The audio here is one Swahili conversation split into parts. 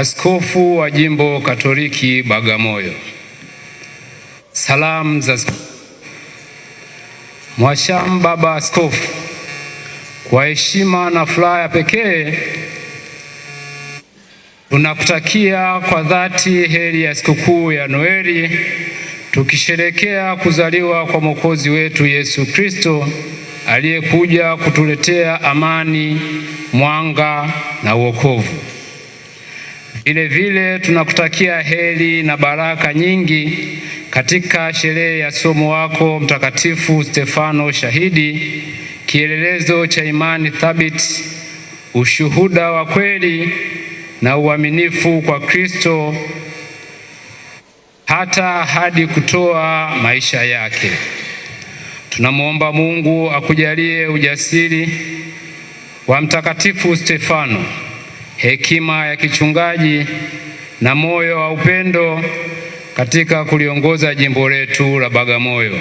Askofu wa Jimbo Katoliki Bagamoyo. Salamu za Mhashamu Baba Askofu, kwa heshima na furaha ya pekee tunakutakia kwa dhati heri ya sikukuu ya Noeli, tukisherekea kuzaliwa kwa Mwokozi wetu Yesu Kristo aliyekuja kutuletea amani, mwanga na wokovu. Vile vile tunakutakia heri na baraka nyingi katika sherehe ya somo wako Mtakatifu Stefano Shahidi, kielelezo cha imani thabiti, ushuhuda wa kweli na uaminifu kwa Kristo hata hadi kutoa maisha yake. Tunamwomba Mungu akujalie ujasiri wa Mtakatifu Stefano, hekima ya kichungaji na moyo wa upendo katika kuliongoza jimbo letu la Bagamoyo.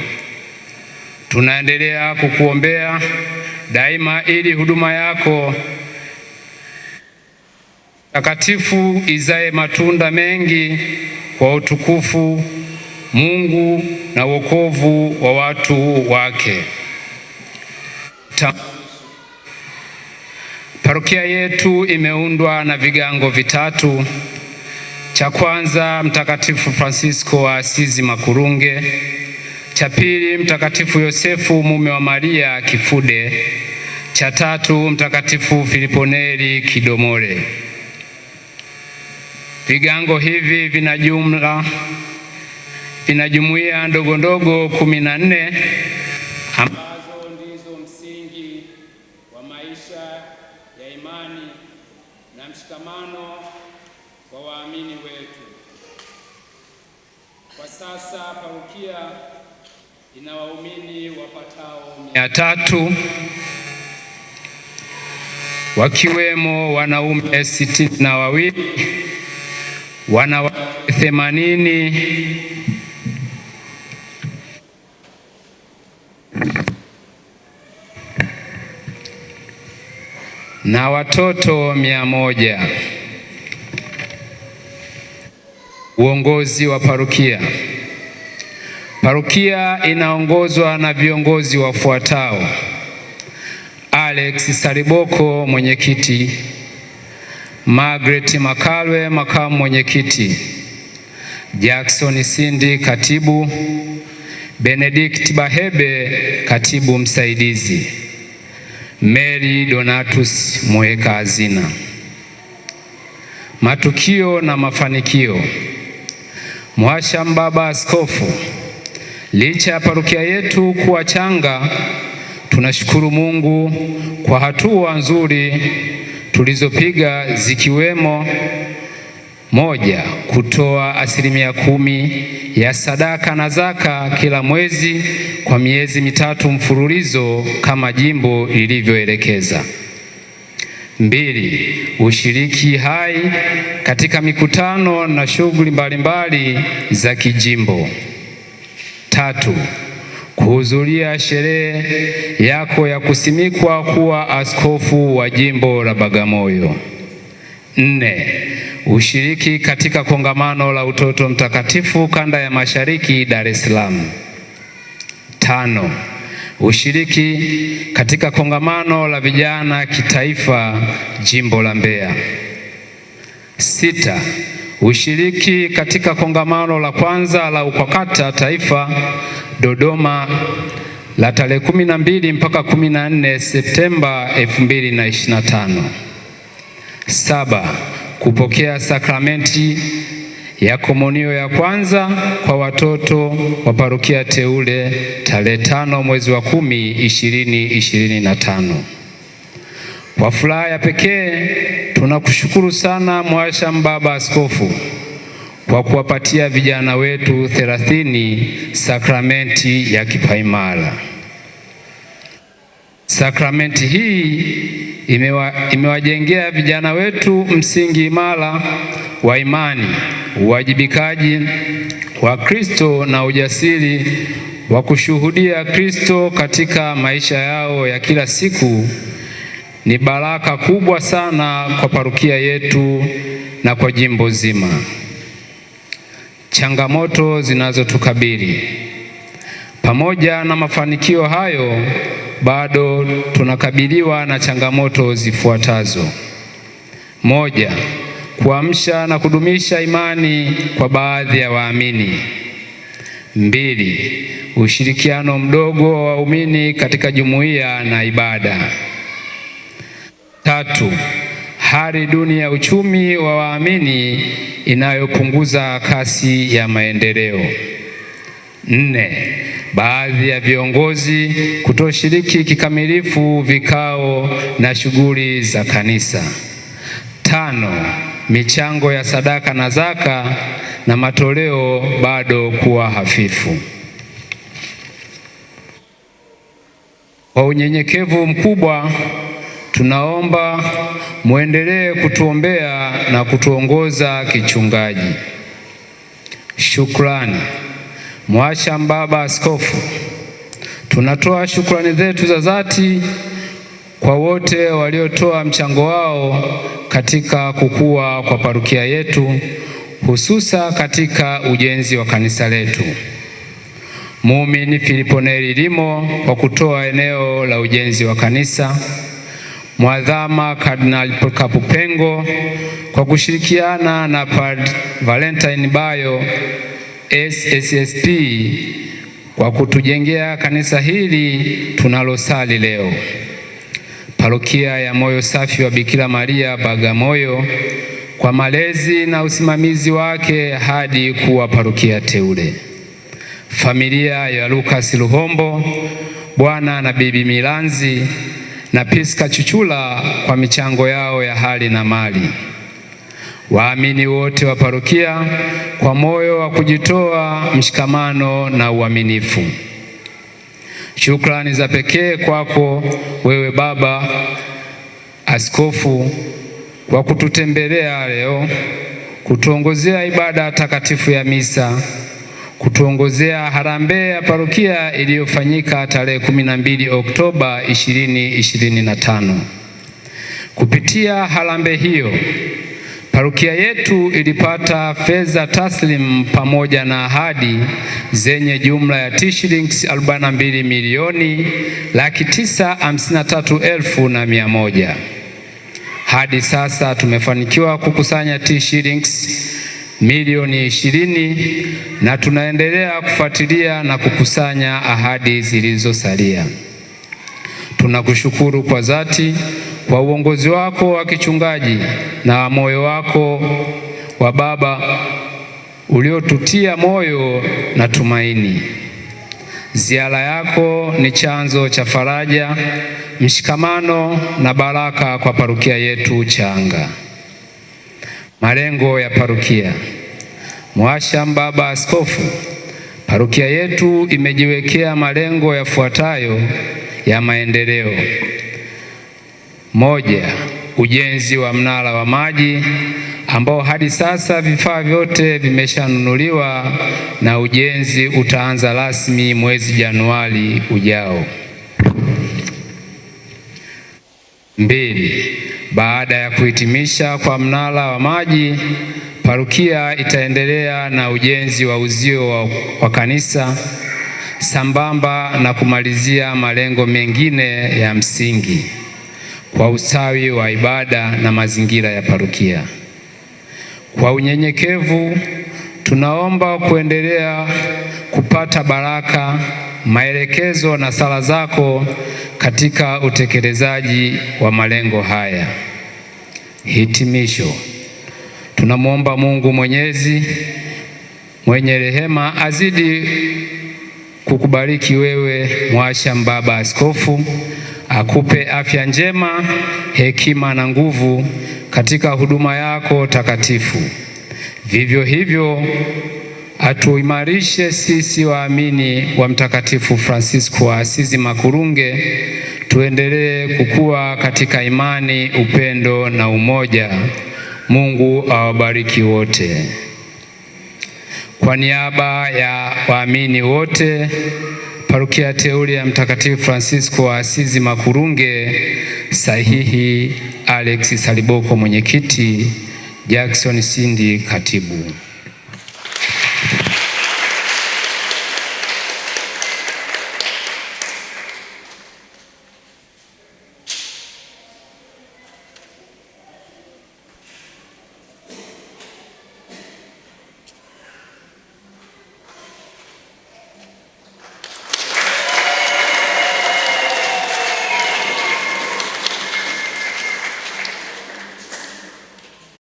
Tunaendelea kukuombea daima ili huduma yako takatifu izae matunda mengi kwa utukufu Mungu na wokovu wa watu wake. Parokia yetu imeundwa na vigango vitatu. Cha kwanza, Mtakatifu Francisco wa Asizi Makurunge. Cha pili, Mtakatifu Yosefu mume wa Maria Kifude. Cha tatu, Mtakatifu Filiponeli Kidomore. Vigango hivi vina jumuiya ndogo ndogo 14 ambazo ndizo msingi wa maisha ya imani na mshikamano wa waamini wetu. Kwa sasa parokia ina waumini wapatao 300 wakiwemo wanaume 62, wanawake 80 na watoto 100. Uongozi wa parokia. Parokia inaongozwa na viongozi wafuatao: Alex Saliboko, mwenyekiti; Margaret Makalwe, makamu mwenyekiti; Jackson Sindi, katibu; Benedict Bahebe, katibu msaidizi; Mary Donatus, mweka hazina. Matukio na mafanikio. Mhashamu Baba Askofu, licha ya parokia yetu kuwa changa, tunashukuru Mungu kwa hatua nzuri tulizopiga, zikiwemo: 1, kutoa 10% ya sadaka na zaka kila mwezi kwa miezi 3 mfululizo kama jimbo lilivyoelekeza. 2, ushiriki hai katika mikutano na shughuli mbalimbali za kijimbo. 3, kuhudhuria sherehe yako ya kusimikwa kuwa askofu wa jimbo la Bagamoyo. 4, ushiriki katika kongamano la utoto mtakatifu kanda ya Mashariki, Dar es Salaam. 5, ushiriki katika kongamano la vijana kitaifa jimbo la Mbeya. 6, ushiriki katika kongamano la kwanza la UKWAKATA taifa Dodoma la tarehe 12 mpaka 14 Septemba 2025. 7, kupokea sakramenti ya komunio ya kwanza kwa watoto wa parokia teule tarehe 5 mwezi wa 10 2025. Kwa furaha ya pekee tunakushukuru sana Mhashamu Baba Askofu kwa kuwapatia vijana wetu 30 sakramenti ya kipaimara. Sakramenti hii imewajengea vijana wetu msingi imara wa imani, uwajibikaji wa Kristo na ujasiri wa kushuhudia Kristo katika maisha yao ya kila siku ni baraka kubwa sana kwa parokia yetu na kwa jimbo zima. Changamoto zinazotukabili. Pamoja na mafanikio hayo, bado tunakabiliwa na changamoto zifuatazo. Moja, kuamsha na kudumisha imani kwa baadhi ya waamini. Mbili, ushirikiano mdogo wa waumini katika jumuiya na ibada. Tatu, hali duni ya uchumi wa waamini inayopunguza kasi ya maendeleo. Nne, baadhi ya viongozi kutoshiriki kikamilifu vikao na shughuli za kanisa. Tano, michango ya sadaka na zaka na matoleo bado kuwa hafifu. Kwa unyenyekevu mkubwa tunaomba muendelee kutuombea na kutuongoza kichungaji. Shukrani. Mhashamu Baba Askofu, tunatoa shukrani zetu za dhati kwa wote waliotoa mchango wao katika kukua kwa parokia yetu, hususa katika ujenzi wa kanisa letu. Muumini Filipo Neri Limo kwa kutoa eneo la ujenzi wa kanisa, Mwadhama Kardinali Kapupengo kwa kushirikiana na Padre Valentine Bayo SSSP kwa kutujengea kanisa hili tunalosali leo. Parokia ya Moyo Safi wa Bikira Maria Bagamoyo kwa malezi na usimamizi wake hadi kuwa parokia teule. Familia ya Lucas Luhombo, Bwana na Bibi Milanzi na Piska Chuchula kwa michango yao ya hali na mali. Waamini wote wa parokia kwa moyo wa kujitoa, mshikamano na uaminifu. Shukrani za pekee kwako wewe Baba Askofu kwa kututembelea leo, kutuongozea ibada takatifu ya misa, kutuongozea harambee ya parokia iliyofanyika tarehe 12 Oktoba 2025. Kupitia harambee hiyo, parokia yetu ilipata fedha taslim pamoja na ahadi zenye jumla ya shillings 42,953,100. Hadi sasa tumefanikiwa kukusanya shillings milioni 20 na tunaendelea kufuatilia na kukusanya ahadi zilizosalia. Tunakushukuru kwa dhati kwa uongozi wako wa kichungaji na moyo wako wa baba uliotutia moyo na tumaini. Ziara yako ni chanzo cha faraja, mshikamano na baraka kwa parokia yetu changa. Malengo ya parokia. Mhashamu Baba Askofu, parokia yetu imejiwekea malengo yafuatayo ya maendeleo. Moja, ujenzi wa mnara wa maji ambao hadi sasa vifaa vyote vimeshanunuliwa na ujenzi utaanza rasmi mwezi Januari ujao. Mbili, baada ya kuhitimisha kwa mnara wa maji, parokia itaendelea na ujenzi wa uzio wa kanisa sambamba na kumalizia malengo mengine ya msingi kwa ustawi wa ibada na mazingira ya parokia. Kwa unyenyekevu tunaomba kuendelea kupata baraka, maelekezo na sala zako katika utekelezaji wa malengo haya. Hitimisho. Tunamwomba Mungu Mwenyezi mwenye rehema azidi kukubariki wewe Mhashamu Baba Askofu, akupe afya njema, hekima na nguvu katika huduma yako takatifu. Vivyo hivyo atuimarishe sisi waamini wa Mtakatifu Fransisko wa Asizi Makurunge, tuendelee kukua katika imani, upendo na umoja. Mungu awabariki wote. Kwa niaba ya waamini wote, Parokia Teule ya Mtakatifu Fransisko wa Asizi Makurunge, Sahihi Alex Saliboko mwenyekiti, Jackson Sindi katibu.